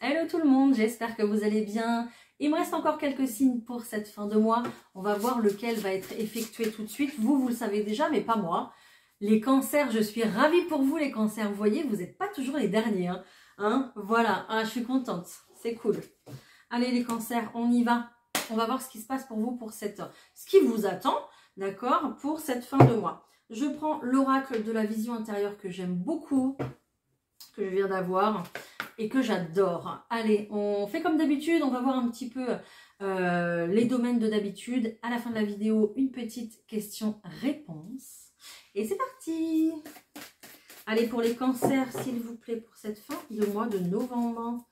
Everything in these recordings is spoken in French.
Hello tout le monde, j'espère que vous allez bien. Il me reste encore quelques signes pour cette fin de mois. On va voir lequel va être effectué tout de suite. Vous le savez déjà, mais pas moi. Les cancers, je suis ravie pour vous les cancers. Vous voyez, vous n'êtes pas toujours les derniers. Voilà, je suis contente. C'est cool. Allez les cancers, on y va. On va voir ce qui se passe pour vous pour ce qui vous attend, d'accord, pour cette fin de mois. Je prends l'oracle de la vision intérieure que j'aime beaucoup, que je viens d'avoir et que j'adore. Allez, on fait comme d'habitude, on va voir un petit peu les domaines de d'habitude. À la fin de la vidéo, une petite question-réponse. Et c'est parti! Allez, pour les cancers, s'il vous plaît, pour cette fin de mois de novembre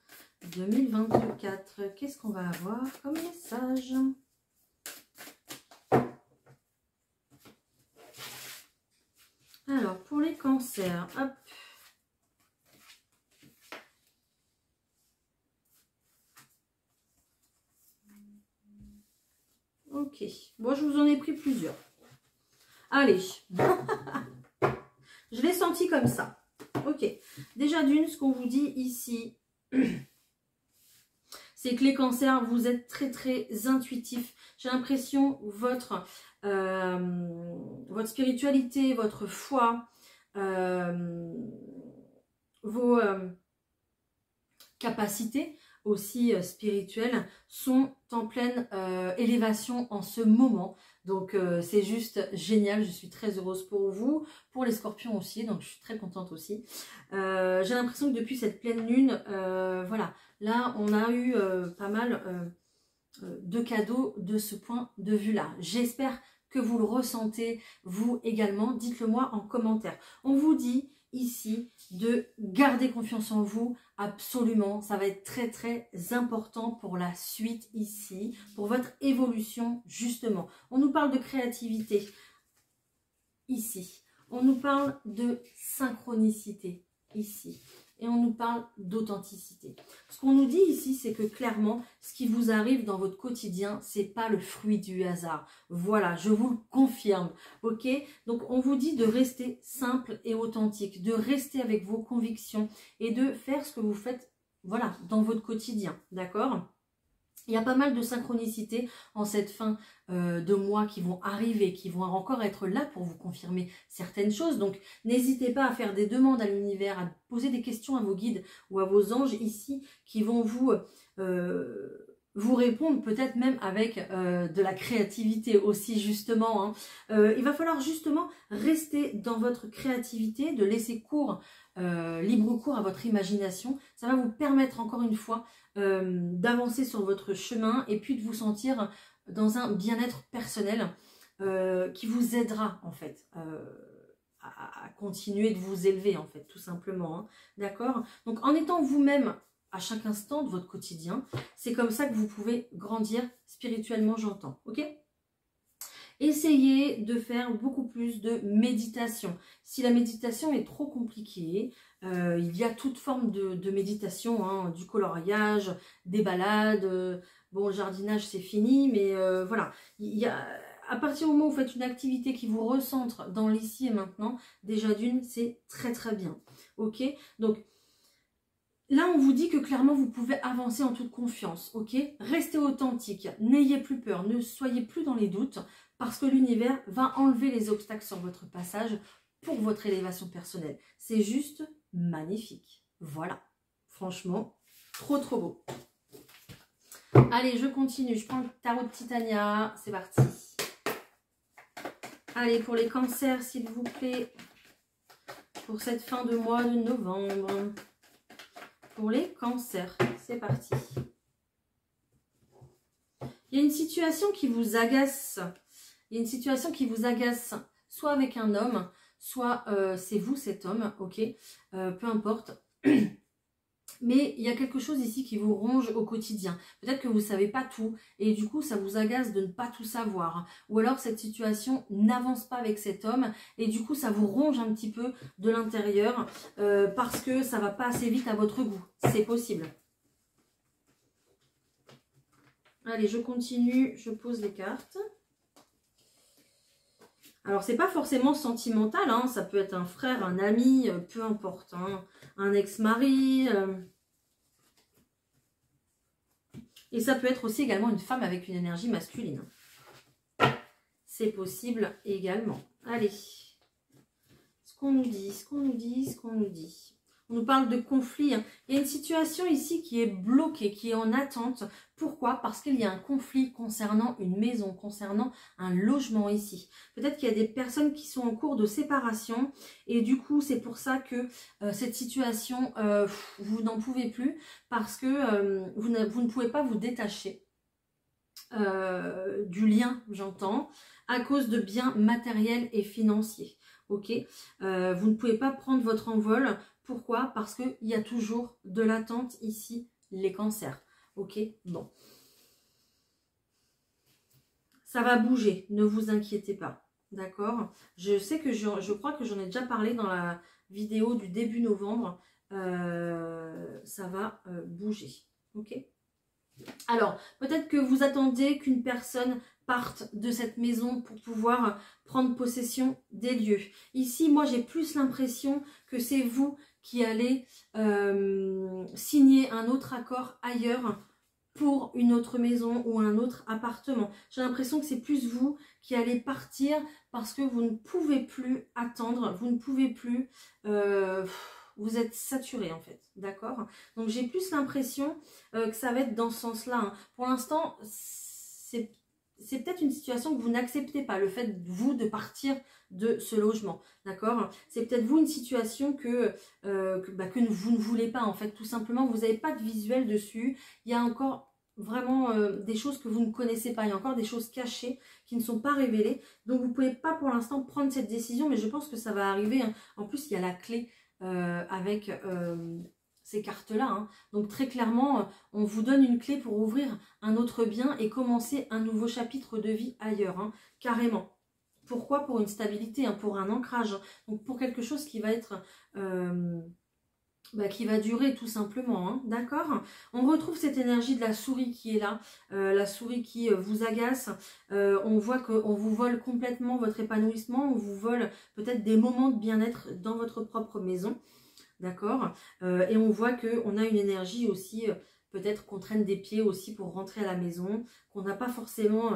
2024, qu'est-ce qu'on va avoir comme message? Alors, pour les cancers, hop. Ok, bon, je vous en ai pris plusieurs. Allez, je l'ai senti comme ça. Ok, déjà d'une, ce qu'on vous dit ici, c'est que les cancers, vous êtes très très intuitifs. J'ai l'impression votre spiritualité, votre foi, vos capacités aussi spirituelles sont en pleine élévation en ce moment. Donc c'est juste génial, je suis très heureuse pour vous, pour les scorpions aussi, donc je suis très contente aussi. J'ai l'impression que depuis cette pleine lune, voilà, là on a eu pas mal de cadeaux de ce point de vue là. J'espère que vous le ressentez vous également, dites-le moi en commentaire. On vous dit ici de garder confiance en vous, absolument, ça va être très très important pour la suite ici, pour votre évolution justement. On nous parle de créativité ici, on nous parle de synchronicité ici et on nous parle d'authenticité. Ce qu'on nous dit ici, c'est que clairement, ce qui vous arrive dans votre quotidien, c'est pas le fruit du hasard. Voilà, je vous le confirme, ok? Donc, on vous dit de rester simple et authentique, de rester avec vos convictions et de faire ce que vous faites, voilà, dans votre quotidien, d'accord? Il y a pas mal de synchronicité en cette fin de mois qui vont arriver, qui vont encore être là pour vous confirmer certaines choses. Donc, n'hésitez pas à faire des demandes à l'univers, à poser des questions à vos guides ou à vos anges ici qui vont vous répondre peut-être même avec de la créativité aussi justement. Il va falloir justement rester dans votre créativité, de laisser libre cours à votre imagination. Ça va vous permettre encore une fois d'avancer sur votre chemin et puis de vous sentir dans un bien-être personnel qui vous aidera en fait à continuer de vous élever en fait tout simplement, d'accord? Donc en étant vous-même à chaque instant de votre quotidien, c'est comme ça que vous pouvez grandir spirituellement, j'entends, ok? Essayez de faire beaucoup plus de méditation. Si la méditation est trop compliquée, il y a toute forme de méditation, du coloriage, des balades, bon, le jardinage c'est fini, mais voilà. À partir du moment où vous faites une activité qui vous recentre dans l'ici et maintenant, déjà d'une, c'est très très bien. Ok? Donc, là, on vous dit que clairement, vous pouvez avancer en toute confiance, ok? Restez authentique, n'ayez plus peur, ne soyez plus dans les doutes, parce que l'univers va enlever les obstacles sur votre passage pour votre élévation personnelle. C'est juste magnifique. Voilà, franchement, trop trop beau. Allez, je continue, je prends le tarot de Titania, c'est parti. Allez, pour les cancers, s'il vous plaît, pour cette fin de mois de novembre. Pour les cancers, c'est parti. Il y a une situation qui vous agace. Il y a une situation qui vous agace, soit avec un homme, soit c'est vous cet homme, ok, peu importe. Mais il y a quelque chose ici qui vous ronge au quotidien. Peut-être que vous ne savez pas tout et du coup ça vous agace de ne pas tout savoir. Ou alors cette situation n'avance pas avec cet homme et du coup ça vous ronge un petit peu de l'intérieur parce que ça ne va pas assez vite à votre goût. C'est possible. Allez, je continue, je pose les cartes. Alors, c'est pas forcément sentimental, ça peut être un frère, un ami, peu importe, un ex-mari. Et ça peut être aussi également une femme avec une énergie masculine. C'est possible également. Allez. Ce qu'on nous dit, ce qu'on nous dit, ce qu'on nous dit. On nous parle de conflit. Il y a une situation ici qui est bloquée, qui est en attente. Pourquoi? Parce qu'il y a un conflit concernant une maison, concernant un logement ici. Peut-être qu'il y a des personnes qui sont en cours de séparation et du coup, c'est pour ça que cette situation, vous n'en pouvez plus parce que vous ne pouvez pas vous détacher du lien, j'entends, à cause de biens matériels et financiers. Ok, vous ne pouvez pas prendre votre envol. Pourquoi? Parce qu'il y a toujours de l'attente ici, les cancers. Ok, bon. Ça va bouger, ne vous inquiétez pas. D'accord? Je sais que je crois que j'en ai déjà parlé dans la vidéo du début novembre. Ça va bouger. Ok? Alors, peut-être que vous attendez qu'une personne parte de cette maison pour pouvoir prendre possession des lieux. Ici, moi, j'ai plus l'impression que c'est vous qui allez signer un autre accord ailleurs pour une autre maison ou un autre appartement. J'ai l'impression que c'est plus vous qui allez partir parce que vous ne pouvez plus attendre, vous ne pouvez plus... vous êtes saturé en fait, d'accord? Donc j'ai plus l'impression que ça va être dans ce sens-là. Hein. Pour l'instant, c'est peut-être une situation que vous n'acceptez pas, le fait, vous, de partir de ce logement, d'accord? C'est peut-être vous une situation que vous ne voulez pas, en fait, tout simplement, vous n'avez pas de visuel dessus, il y a encore vraiment des choses que vous ne connaissez pas, il y a encore des choses cachées qui ne sont pas révélées, donc vous ne pouvez pas pour l'instant prendre cette décision, mais je pense que ça va arriver, hein. En plus, il y a la clé avec... ces cartes-là. Hein. Donc très clairement, on vous donne une clé pour ouvrir un autre bien et commencer un nouveau chapitre de vie ailleurs, hein, carrément. Pourquoi? Pour une stabilité, hein, pour un ancrage, hein. Donc pour quelque chose qui va être... qui va durer tout simplement, hein, d'accord? On retrouve cette énergie de la souris qui est là, la souris qui vous agace, on voit qu'on vous vole complètement votre épanouissement, on vous vole peut-être des moments de bien-être dans votre propre maison. D'accord, et on voit qu'on a une énergie aussi, peut-être qu'on traîne des pieds aussi pour rentrer à la maison, qu'on n'a pas forcément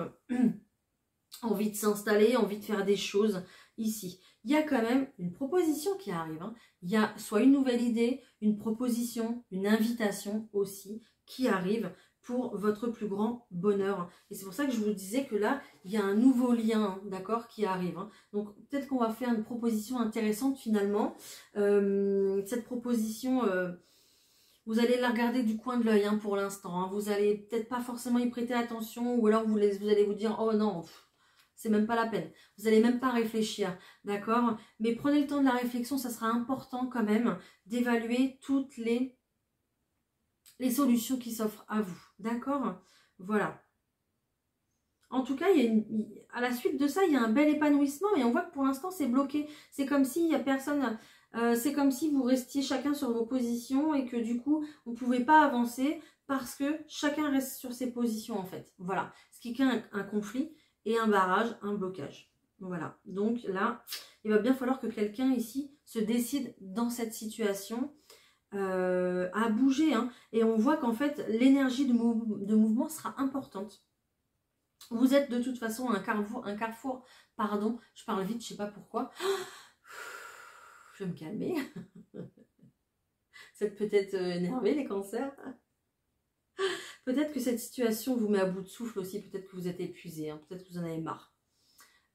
envie de s'installer, envie de faire des choses ici. Il y a quand même une proposition qui arrive. Hein. Il y a soit une nouvelle idée, une proposition, une invitation aussi qui arrive pour votre plus grand bonheur. Et c'est pour ça que je vous disais que là, il y a un nouveau lien, hein, d'accord, qui arrive. Hein. Donc peut-être qu'on va faire une proposition intéressante finalement. Cette proposition, vous allez la regarder du coin de l'œil, hein, pour l'instant. Hein. Vous allez peut-être pas forcément y prêter attention, ou alors vous allez vous dire, oh non, c'est même pas la peine. Vous n'allez même pas réfléchir, d'accord? Mais prenez le temps de la réflexion, ça sera important quand même d'évaluer toutes les solutions qui s'offrent à vous, d'accord? Voilà. En tout cas, à la suite de ça, il y a un bel épanouissement et on voit que pour l'instant, c'est bloqué. C'est comme s'il n'y a personne... c'est comme si vous restiez chacun sur vos positions et que du coup, vous ne pouvez pas avancer parce que chacun reste sur ses positions en fait. Voilà. Ce qui crée un conflit et un barrage, un blocage. Voilà. Donc là, il va bien falloir que quelqu'un ici se décide dans cette situation à bouger. Hein. Et on voit qu'en fait, l'énergie de mouvement sera importante. Vous êtes de toute façon un carrefour, pardon, je parle vite, je sais pas pourquoi. Je vais me calmer. Vous êtes peut-être énervés les cancers. Peut-être que cette situation vous met à bout de souffle aussi, peut-être que vous êtes épuisé, hein, peut-être que vous en avez marre.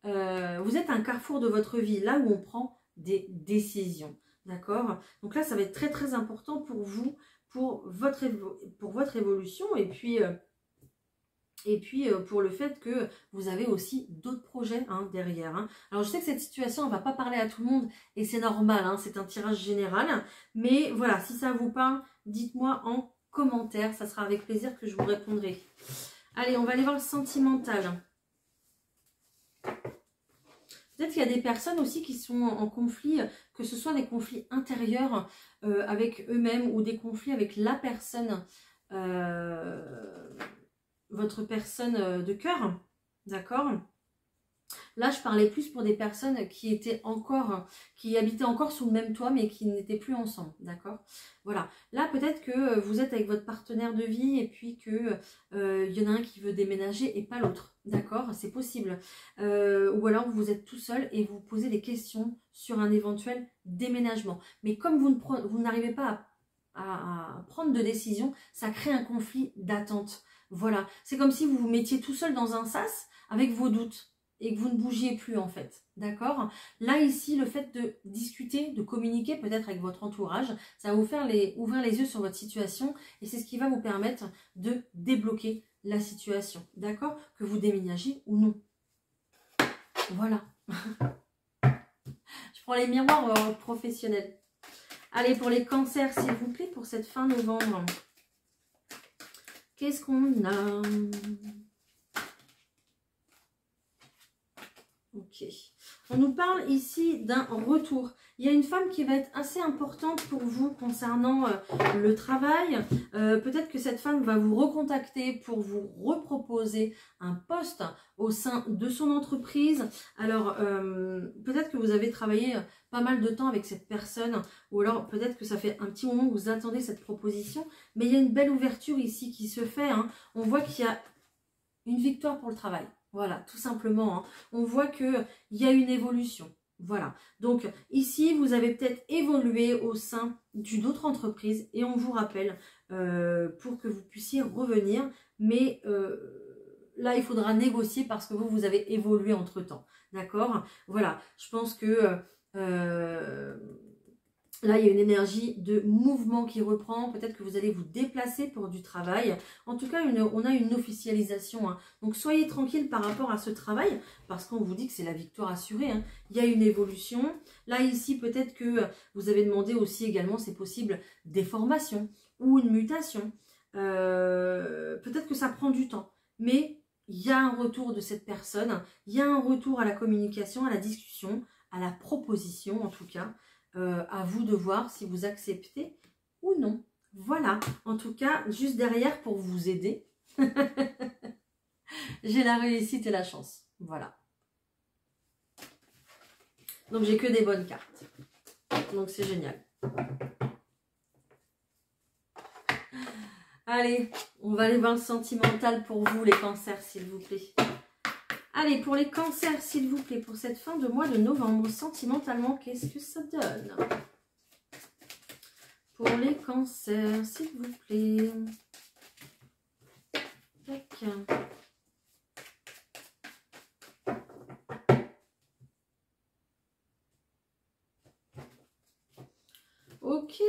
Vous êtes un carrefour de votre vie, là où on prend des décisions. D'accord? Donc là, ça va être très très important pour vous, pour votre évolution et puis pour le fait que vous avez aussi d'autres projets, hein, derrière. Hein. Alors je sais que cette situation, on ne va pas parler à tout le monde et c'est normal, hein, c'est un tirage général. Mais voilà, si ça vous parle, dites-moi en commentaire, ça sera avec plaisir que je vous répondrai. Allez, on va aller voir le sentimental. Peut-être qu'il y a des personnes aussi qui sont en conflit, que ce soit des conflits intérieurs avec eux-mêmes ou des conflits avec la personne, votre personne de cœur, d'accord? Là, je parlais plus pour des personnes qui étaient encore, qui habitaient encore sous le même toit, mais qui n'étaient plus ensemble, d'accord? Voilà. Là, peut-être que vous êtes avec votre partenaire de vie et puis que y en a un qui veut déménager et pas l'autre, d'accord? C'est possible. Ou alors, vous êtes tout seul et vous posez des questions sur un éventuel déménagement. Mais comme vous n'arrivez pas à prendre de décision, ça crée un conflit d'attente. Voilà. C'est comme si vous vous mettiez tout seul dans un sas avec vos doutes et que vous ne bougiez plus en fait, d'accord? Là ici, le fait de discuter, de communiquer peut-être avec votre entourage, ça va vous faire ouvrir les yeux sur votre situation et c'est ce qui va vous permettre de débloquer la situation, d'accord? Que vous déménagez ou non. Voilà. Je prends les miroirs professionnels. Allez, pour les cancers, s'il vous plaît, pour cette fin novembre. Qu'est-ce qu'on a? Ok. On nous parle ici d'un retour. Il y a une femme qui va être assez importante pour vous concernant le travail. Peut-être que cette femme va vous recontacter pour vous reproposer un poste au sein de son entreprise. Alors, peut-être que vous avez travaillé pas mal de temps avec cette personne ou alors peut-être que ça fait un petit moment que vous attendez cette proposition. Mais il y a une belle ouverture ici qui se fait, hein. On voit qu'il y a une victoire pour le travail. Voilà, tout simplement. Hein. On voit qu'il y a une évolution. Voilà. Donc, ici, vous avez peut-être évolué au sein d'une autre entreprise et on vous rappelle pour que vous puissiez revenir. Mais là, il faudra négocier parce que vous avez évolué entre-temps. D'accord? Voilà. Je pense que là, il y a une énergie de mouvement qui reprend. Peut-être que vous allez vous déplacer pour du travail. En tout cas, on a une officialisation. Hein. Donc, soyez tranquille par rapport à ce travail parce qu'on vous dit que c'est la victoire assurée. Hein. Il y a une évolution. Là, ici, peut-être que vous avez demandé aussi également, c'est possible, des formations ou une mutation. Peut-être que ça prend du temps. Mais il y a un retour de cette personne. Il y a un retour à la communication, à la discussion, à la proposition en tout cas. À vous de voir si vous acceptez ou non. Voilà, en tout cas, juste derrière pour vous aider, j'ai la réussite et la chance. Voilà. Donc, j'ai que des bonnes cartes. Donc, c'est génial. Allez, on va aller voir le sentimental pour vous, les cancers, s'il vous plaît. Allez, pour les cancers, s'il vous plaît, pour cette fin de mois de novembre, sentimentalement, qu'est-ce que ça donne? Pour les cancers, s'il vous plaît. Tac. Ok.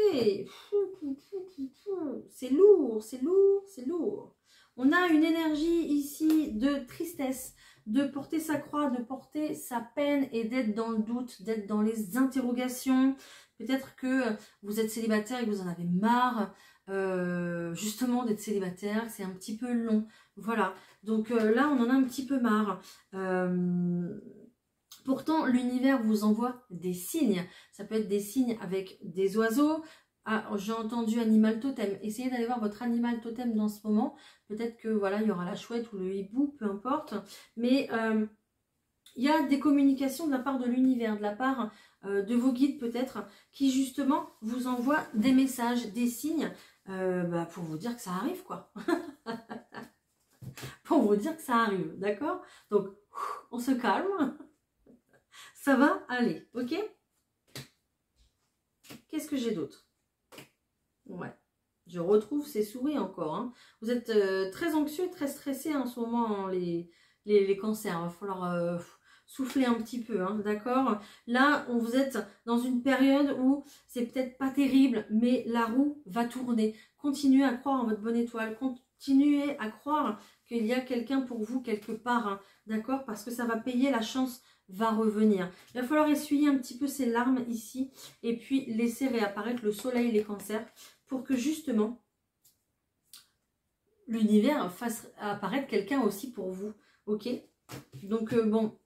C'est lourd, c'est lourd, c'est lourd. On a une énergie ici de tristesse, de porter sa croix, de porter sa peine et d'être dans le doute, d'être dans les interrogations. Peut-être que vous êtes célibataire et que vous en avez marre justement d'être célibataire, c'est un petit peu long. Voilà, donc là on en a un petit peu marre. Pourtant, l'univers vous envoie des signes. Ça peut être des signes avec des oiseaux. Ah, j'ai entendu animal totem. Essayez d'aller voir votre animal totem dans ce moment. Peut-être que voilà, il y aura la chouette ou le hibou, peu importe. Mais il y a des communications de la part de l'univers, de la part de vos guides peut-être, qui justement vous envoient des messages, des signes pour vous dire que ça arrive, quoi. Pour vous dire que ça arrive, d'accord? Donc, on se calme. Ça va aller, ok? Qu'est-ce que j'ai d'autre? Ouais, je retrouve ces souris encore. Hein. Vous êtes très anxieux, très stressé en ce moment, hein, les cancers. Il va falloir souffler un petit peu, hein, d'accord? Là, vous êtes dans une période où c'est peut-être pas terrible, mais la roue va tourner. Continuez à croire en votre bonne étoile. Continuez à croire qu'il y a quelqu'un pour vous quelque part, hein, d'accord? Parce que ça va payer, la chance va revenir. Il va falloir essuyer un petit peu ces larmes ici et puis laisser réapparaître le soleil, les cancers, pour que justement l'univers fasse apparaître quelqu'un aussi pour vous. Ok? Donc bon,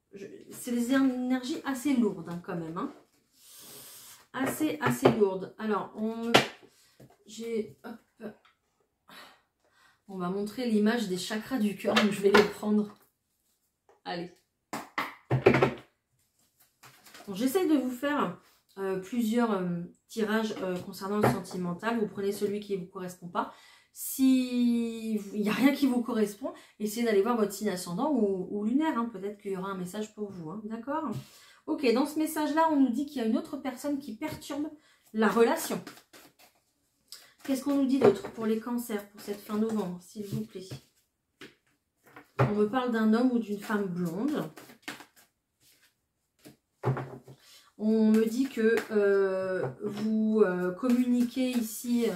c'est des énergies assez lourdes hein, quand même. Hein. Assez lourdes. Alors, on va montrer l'image des chakras du cœur, donc je vais les prendre. Allez. Bon, j'essaye de vous faire plusieurs tirages concernant le sentimental. Vous prenez celui qui ne vous correspond pas. Si il n'y a rien qui vous correspond, essayez d'aller voir votre signe ascendant ou lunaire. Hein. Peut-être qu'il y aura un message pour vous. Hein. D'accord? Ok, dans ce message-là, on nous dit qu'il y a une autre personne qui perturbe la relation. Qu'est-ce qu'on nous dit d'autre pour les cancers, pour cette fin novembre, s'il vous plaît? On me parle d'un homme ou d'une femme blonde. On me dit que vous communiquez ici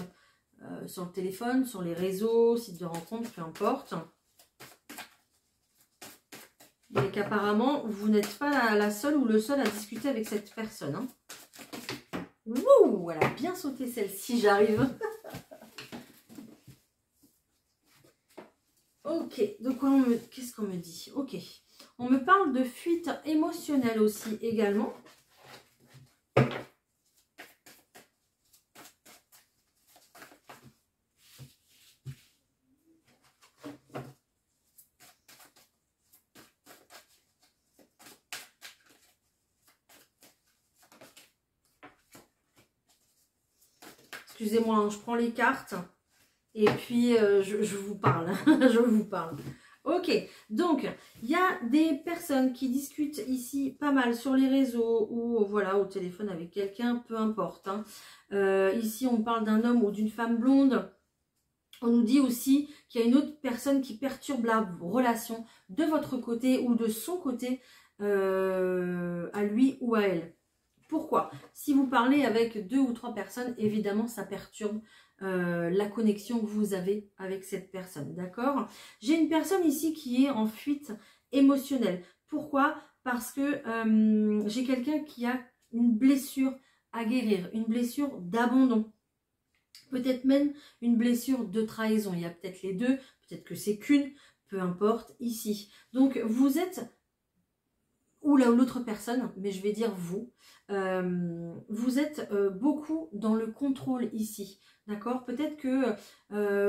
sur le téléphone, sur les réseaux, sites de rencontres, peu importe. Et qu'apparemment, vous n'êtes pas la seule ou le seul à discuter avec cette personne. Hein. Ouh, elle a bien sauté celle-ci, j'arrive. Ok, donc qu'est-ce qu'on me dit? Ok, on me parle de fuite émotionnelle aussi également. Excusez-moi, hein, je prends les cartes et puis je vous parle. Je vous parle. Ok, donc il y a des personnes qui discutent ici pas mal sur les réseaux ou voilà au téléphone avec quelqu'un, peu importe. Hein. Ici, on parle d'un homme ou d'une femme blonde. On nous dit aussi qu'il y a une autre personne qui perturbe la relation de votre côté ou de son côté à lui ou à elle. Pourquoi? Si vous parlez avec 2 ou 3 personnes, évidemment, ça perturbe la connexion que vous avez avec cette personne. D'accord? J'ai une personne ici qui est en fuite émotionnelle. Pourquoi? Parce que j'ai quelqu'un qui a une blessure à guérir, une blessure d'abandon. Peut-être même une blessure de trahison. Il y a peut-être les deux, peut-être que c'est qu'une, peu importe, ici. Donc, vous êtes, ou l'autre personne, mais je vais dire vous, vous êtes beaucoup dans le contrôle ici. D'accord? Peut-être que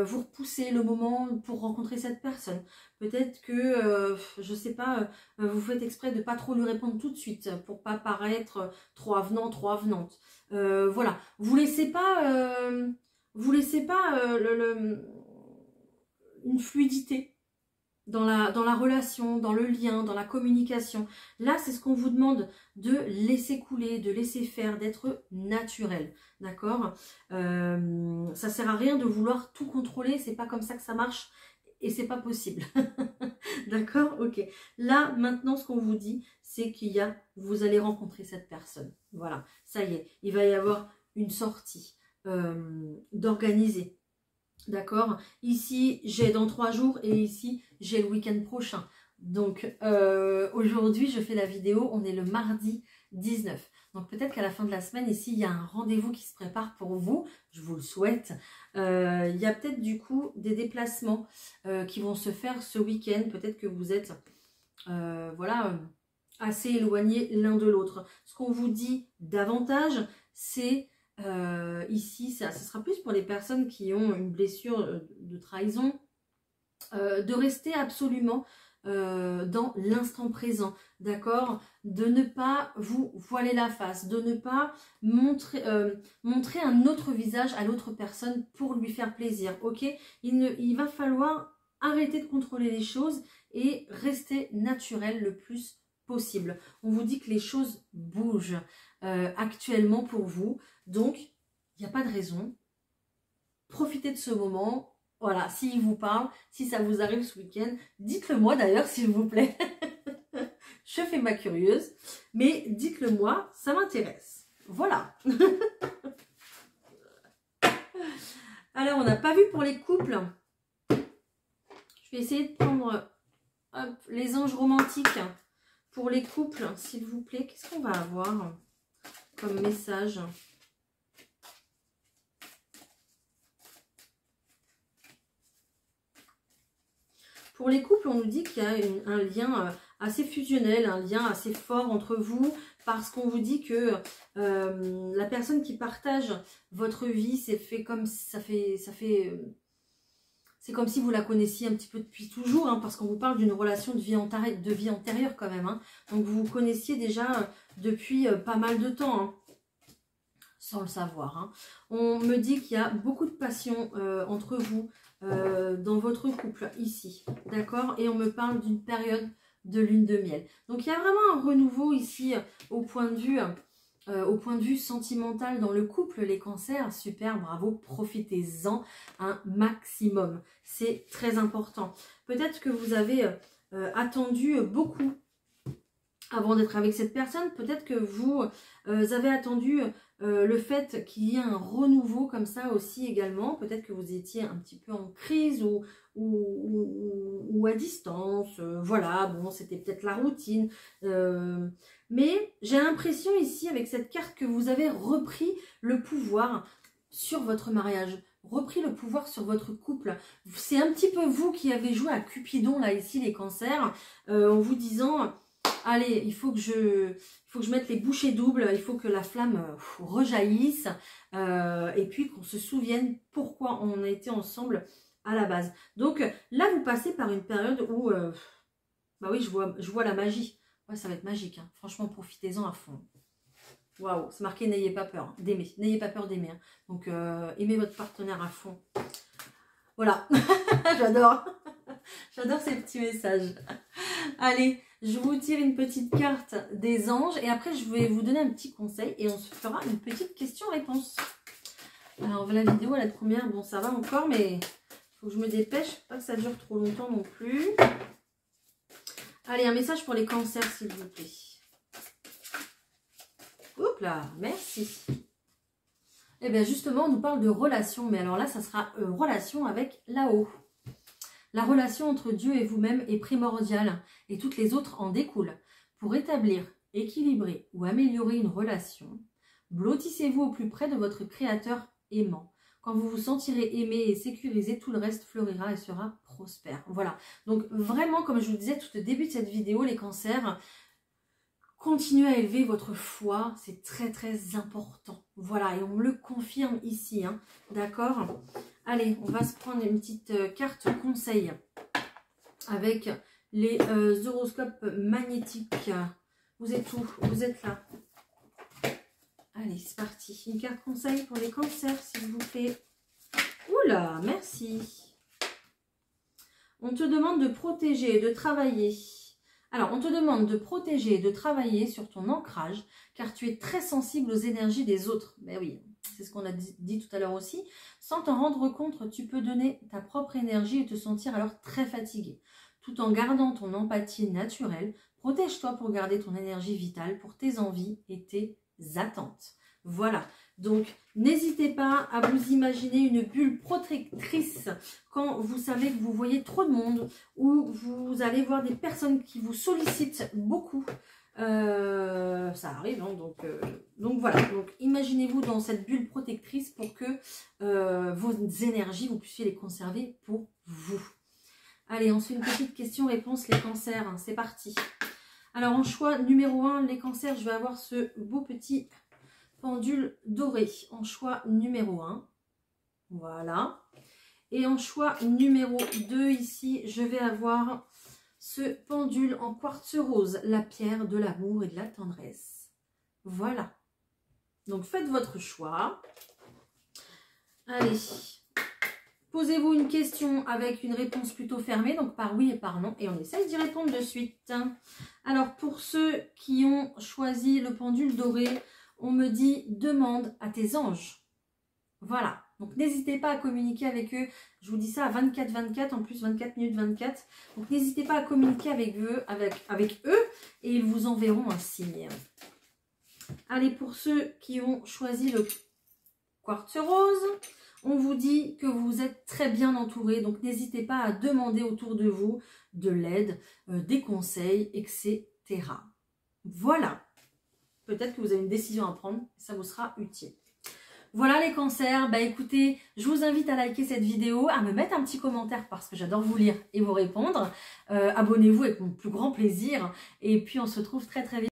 vous repoussez le moment pour rencontrer cette personne. Peut-être que, je ne sais pas, vous faites exprès de ne pas trop lui répondre tout de suite pour pas paraître trop avenant, trop avenante. Voilà. Vous laissez pas... Vous laissez pas une fluidité dans la relation, dans le lien, dans la communication. Là, c'est ce qu'on vous demande de laisser couler, de laisser faire, d'être naturel. D'accord? Ça sert à rien de vouloir tout contrôler, c'est pas comme ça que ça marche et c'est pas possible. D'accord? Ok. Là, maintenant, ce qu'on vous dit, c'est vous allez rencontrer cette personne. Voilà, ça y est, il va y avoir une sortie. D'organiser. D'accord? Ici, j'ai dans 3 jours et ici, j'ai le week-end prochain. Donc, aujourd'hui, je fais la vidéo. On est le mardi 19. Donc, peut-être qu'à la fin de la semaine, ici, il y a un rendez-vous qui se prépare pour vous. Je vous le souhaite. Il y a peut-être du coup des déplacements qui vont se faire ce week-end. Peut-être que vous êtes voilà, assez éloignés l'un de l'autre. Ce qu'on vous dit davantage, c'est... ici, ce sera plus pour les personnes qui ont une blessure de trahison, de rester absolument dans l'instant présent, d'accord? De ne pas vous voiler la face, de ne pas montrer un autre visage à l'autre personne pour lui faire plaisir, ok? Il va falloir arrêter de contrôler les choses et rester naturel le plus possible. On vous dit que les choses bougent actuellement pour vous. Donc, il n'y a pas de raison. Profitez de ce moment. Voilà, s'il vous parle, si ça vous arrive ce week-end, dites-le moi d'ailleurs, s'il vous plaît. Je fais ma curieuse, mais dites-le moi, ça m'intéresse. Voilà. Alors, on n'a pas vu pour les couples. Je vais essayer de prendre les anges romantiques pour les couples, s'il vous plaît. Qu'est-ce qu'on va avoir comme message ? Pour les couples, on nous dit qu'il y a un lien assez fusionnel, un lien assez fort entre vous, parce qu'on vous dit que la personne qui partage votre vie, c'est fait comme ça fait c'est comme si vous la connaissiez un petit peu depuis toujours, hein, parce qu'on vous parle d'une relation de vie antérieure quand même. Hein. Donc vous vous connaissiez déjà depuis pas mal de temps, hein, sans le savoir. Hein. On me dit qu'il y a beaucoup de passion entre vous dans votre couple ici, d'accord? Et on me parle d'une période de lune de miel. Donc il y a vraiment un renouveau ici au point de vue sentimental dans le couple, les cancers. Super, bravo, profitez-en un maximum. C'est très important. Peut-être que vous avez attendu beaucoup avant d'être avec cette personne. Peut-être que vous avez attendu le fait qu'il y ait un renouveau comme ça aussi également. Peut-être que vous étiez un petit peu en crise ou à distance. Voilà, bon, c'était peut-être la routine. Mais j'ai l'impression ici, avec cette carte, que vous avez repris le pouvoir sur votre mariage, repris le pouvoir sur votre couple. C'est un petit peu vous qui avez joué à Cupidon, là, ici, les cancers, en vous disant... Allez, il faut que je mette les bouchées doubles, il faut que la flamme rejaillisse et puis qu'on se souvienne pourquoi on a été ensemble à la base. Donc là, vous passez par une période où, bah oui, je vois la magie. Ouais, ça va être magique, hein. Franchement, profitez-en à fond. Waouh, c'est marqué n'ayez pas peur d'aimer, n'ayez pas peur d'aimer. Hein. Donc aimez votre partenaire à fond. Voilà, j'adore. J'adore ces petits messages. Allez, je vous tire une petite carte des anges et après je vais vous donner un petit conseil et on se fera une petite question-réponse. Alors la vidéo elle a de combien? Bon ça va encore mais il faut que je me dépêche, pas que ça dure trop longtemps non plus. Allez, un message pour les cancers s'il vous plaît. Oups là, merci. Et bien justement on nous parle de relation, mais alors là ça sera relation avec là-haut. La relation entre Dieu et vous-même est primordiale et toutes les autres en découlent. Pour établir, équilibrer ou améliorer une relation, blottissez-vous au plus près de votre créateur aimant. Quand vous vous sentirez aimé et sécurisé, tout le reste fleurira et sera prospère. Voilà. Donc vraiment, comme je vous disais tout au début de cette vidéo, les cancers, continuez à élever votre foi. C'est très très important. Voilà. Et on me le confirme ici. Hein. D'accord ? Allez, on va se prendre une petite carte conseil avec les horoscopes magnétiques. Vous êtes où? Vous êtes là. Allez, c'est parti. Une carte conseil pour les cancers, s'il vous plaît. Oula, merci. On te demande de protéger et de travailler. Alors, on te demande de protéger et de travailler sur ton ancrage, car tu es très sensible aux énergies des autres. Ben oui, c'est ce qu'on a dit tout à l'heure aussi. Sans t'en rendre compte, tu peux donner ta propre énergie et te sentir alors très fatigué. Tout en gardant ton empathie naturelle, protège-toi pour garder ton énergie vitale pour tes envies et tes attentes. Voilà, donc n'hésitez pas à vous imaginer une bulle protectrice quand vous savez que vous voyez trop de monde ou vous allez voir des personnes qui vous sollicitent beaucoup. Ça arrive, hein, donc voilà. Donc imaginez-vous dans cette bulle protectrice pour que vos énergies, vous puissiez les conserver pour vous. Allez, on se fait une petite question-réponse, les cancers, hein, c'est parti. Alors en choix numéro 1, les cancers, je vais avoir ce beau petit pendule doré en choix numéro 1. Voilà. Et en choix numéro 2 ici, je vais avoir ce pendule en quartz rose, la pierre de l'amour et de la tendresse. Voilà. Donc faites votre choix. Allez. Posez-vous une question avec une réponse plutôt fermée, donc par oui et par non, et on essaye d'y répondre de suite. Alors pour ceux qui ont choisi le pendule doré, on me dit demande à tes anges. Voilà. Donc n'hésitez pas à communiquer avec eux. Je vous dis ça à 24-24, en plus 24 minutes 24. Donc n'hésitez pas à communiquer avec eux et ils vous enverront un signe. Allez, pour ceux qui ont choisi le quartz rose, on vous dit que vous êtes très bien entouré. Donc n'hésitez pas à demander autour de vous de l'aide, des conseils, etc. Voilà. Peut-être que vous avez une décision à prendre, ça vous sera utile. Voilà les cancers, bah écoutez, je vous invite à liker cette vidéo, à me mettre un petit commentaire parce que j'adore vous lire et vous répondre. Abonnez-vous avec mon plus grand plaisir et puis on se retrouve très très vite.